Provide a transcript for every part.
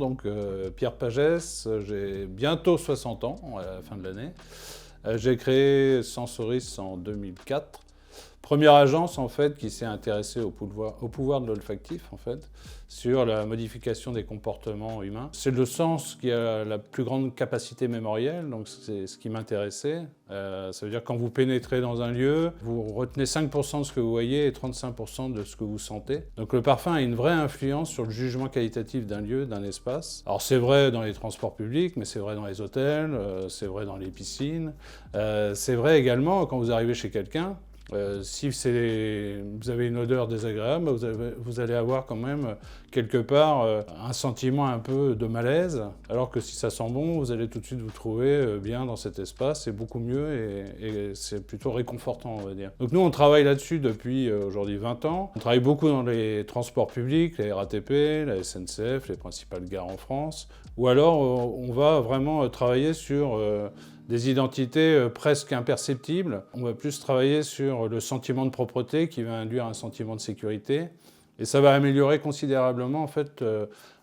donc Pierre Pagès, j'ai bientôt 60 ans à la fin de l'année. J'ai créé Sensoris en 2004. Première agence en fait qui s'est intéressée au pouvoir de l'olfactif en fait, sur la modification des comportements humains. C'est le sens qui a la plus grande capacité mémorielle, donc c'est ce qui m'intéressait. Ça veut dire quand vous pénétrez dans un lieu, vous retenez 5% de ce que vous voyez et 35% de ce que vous sentez. Donc le parfum a une vraie influence sur le jugement qualitatif d'un lieu, d'un espace. Alors c'est vrai dans les transports publics, mais c'est vrai dans les hôtels, c'est vrai dans les piscines. C'est vrai également quand vous arrivez chez quelqu'un. Si vous avez une odeur désagréable, vous allez avoir quand même quelque part un sentiment un peu de malaise, alors que si ça sent bon, vous allez tout de suite vous trouver bien dans cet espace, c'est beaucoup mieux et c'est plutôt réconfortant, on va dire. Donc nous, on travaille là-dessus depuis aujourd'hui 20 ans. On travaille beaucoup dans les transports publics, la RATP, la SNCF, les principales gares en France, ou alors on va vraiment travailler sur des identités presque imperceptibles. On va plus travailler sur le sentiment de propreté qui va induire un sentiment de sécurité. Et ça va améliorer considérablement en fait,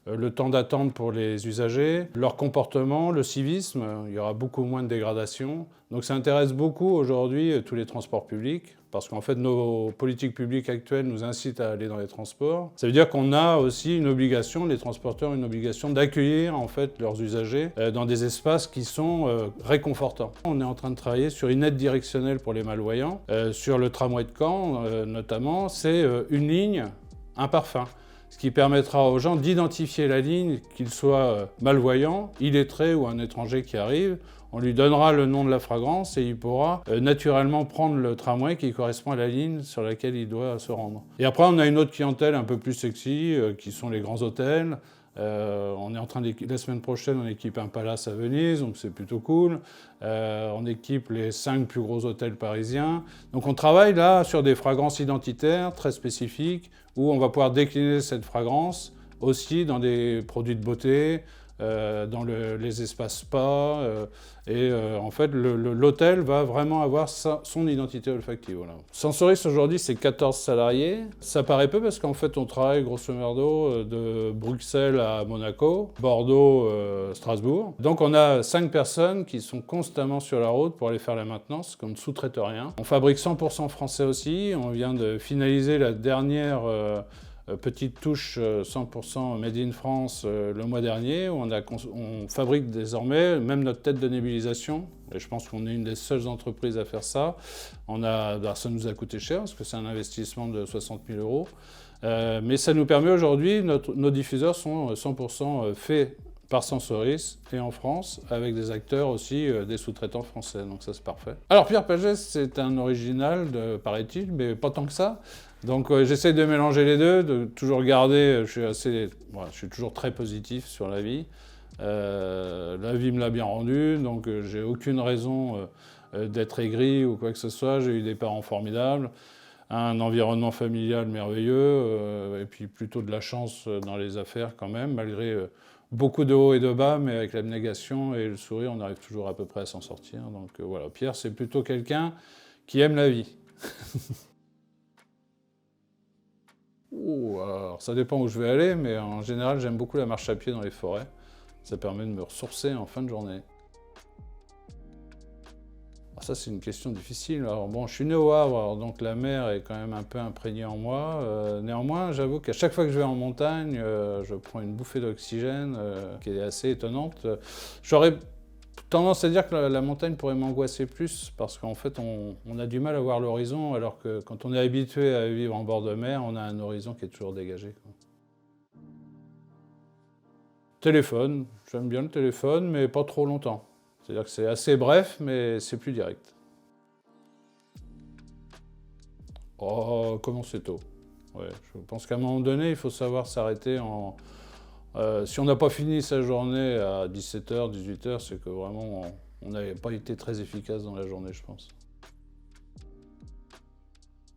le temps d'attente pour les usagers, leur comportement, le civisme. Il y aura beaucoup moins de dégradation. Donc ça intéresse beaucoup aujourd'hui tous les transports publics, parce qu'en fait nos politiques publiques actuelles nous incitent à aller dans les transports. Ça veut dire qu'on a aussi une obligation, les transporteurs ont une obligation d'accueillir en fait leurs usagers dans des espaces qui sont réconfortants. On est en train de travailler sur une aide directionnelle pour les malvoyants. Sur le tramway de Caen notamment, c'est une ligne, un parfum. Ce qui permettra aux gens d'identifier la ligne, qu'ils soient malvoyants, illettrés ou un étranger qui arrive. On lui donnera le nom de la fragrance et il pourra naturellement prendre le tramway qui correspond à la ligne sur laquelle il doit se rendre. Et après, on a une autre clientèle un peu plus sexy, qui sont les grands hôtels. On est en train la semaine prochaine, on équipe un palace à Venise, donc c'est plutôt cool. On équipe les 5 plus gros hôtels parisiens. Donc on travaille là sur des fragrances identitaires très spécifiques où on va pouvoir décliner cette fragrance aussi dans des produits de beauté, dans les espaces spa. En fait, l'hôtel va vraiment avoir son identité olfactive. Voilà. Sensoris aujourd'hui, c'est 14 salariés. Ça paraît peu parce qu'en fait, on travaille grosso modo de Bruxelles à Monaco, Bordeaux, Strasbourg. Donc on a 5 personnes qui sont constamment sur la route pour aller faire la maintenance, qu'on ne sous-traite rien. On fabrique 100% français aussi. On vient de finaliser la dernière petite touche 100% Made in France le mois dernier, où on fabrique désormais même notre tête de nébulisation. Et je pense qu'on est une des seules entreprises à faire ça. Ça nous a coûté cher parce que c'est un investissement de 60 000 €. Mais ça nous permet aujourd'hui, nos diffuseurs sont 100% faits par Sensoris et en France, avec des acteurs aussi, des sous-traitants français, donc ça c'est parfait. Alors Pierre Pagès, c'est un original, paraît-il, mais pas tant que ça. Donc j'essaie de mélanger les deux, de toujours garder, je suis toujours très positif sur la vie. La vie me l'a bien rendu, donc j'ai aucune raison d'être aigri ou quoi que ce soit. J'ai eu des parents formidables, un environnement familial merveilleux, et puis plutôt de la chance dans les affaires quand même, malgré beaucoup de hauts et de bas, mais avec l'abnégation et le sourire, on arrive toujours à peu près à s'en sortir. Donc voilà, Pierre, c'est plutôt quelqu'un qui aime la vie. Alors ça dépend où je vais aller, mais en général, j'aime beaucoup la marche à pied dans les forêts. Ça permet de me ressourcer en fin de journée. Alors ça, c'est une question difficile. Alors bon, je suis né au Havre, alors donc la mer est quand même un peu imprégnée en moi. Néanmoins, j'avoue qu'à chaque fois que je vais en montagne, je prends une bouffée d'oxygène qui est assez étonnante. J'aurais tendance à dire que la montagne pourrait m'angoisser plus, parce qu'en fait, on a du mal à voir l'horizon, alors que quand on est habitué à vivre en bord de mer, on a un horizon qui est toujours dégagé, quoi. Téléphone, j'aime bien le téléphone, mais pas trop longtemps. C'est-à-dire que c'est assez bref, mais c'est plus direct. Oh, commencer tôt. Ouais, je pense qu'à un moment donné, il faut savoir s'arrêter si on n'a pas fini sa journée à 17h, 18h, c'est que vraiment, on n'avait pas été très efficace dans la journée, je pense.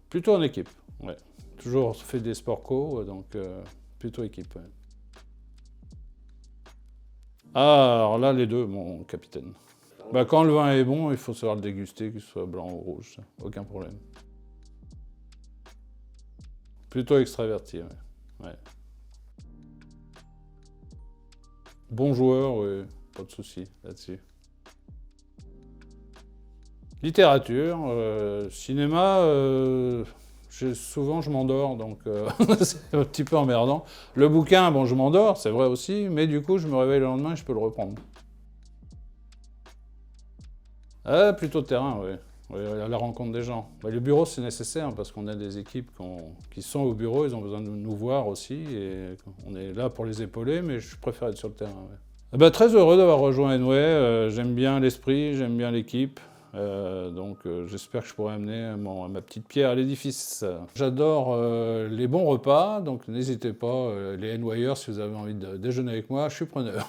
Plutôt en équipe, ouais. Toujours fait des sports co, donc plutôt équipe, ouais. Ah, alors là, les deux, mon capitaine. Bah, quand le vin est bon, il faut savoir le déguster, qu'il soit blanc ou rouge, aucun problème. Plutôt extraverti, ouais. Ouais. Bon joueur, oui, pas de souci là-dessus. Littérature, cinéma, souvent je m'endors, donc c'est un petit peu emmerdant. Le bouquin, bon, je m'endors, c'est vrai aussi, mais du coup, je me réveille le lendemain et je peux le reprendre. Ah, plutôt terrain, oui. Oui, à la rencontre des gens. Bah, le bureau, c'est nécessaire parce qu'on a des équipes qui sont au bureau, ils ont besoin de nous voir aussi, et on est là pour les épauler, mais je préfère être sur le terrain. Ouais. Ah bah, très heureux d'avoir rejoint Enway, j'aime bien l'esprit, j'aime bien l'équipe, donc j'espère que je pourrai amener ma petite pierre à l'édifice. J'adore les bons repas, donc n'hésitez pas, les Enwayers, si vous avez envie de déjeuner avec moi, je suis preneur.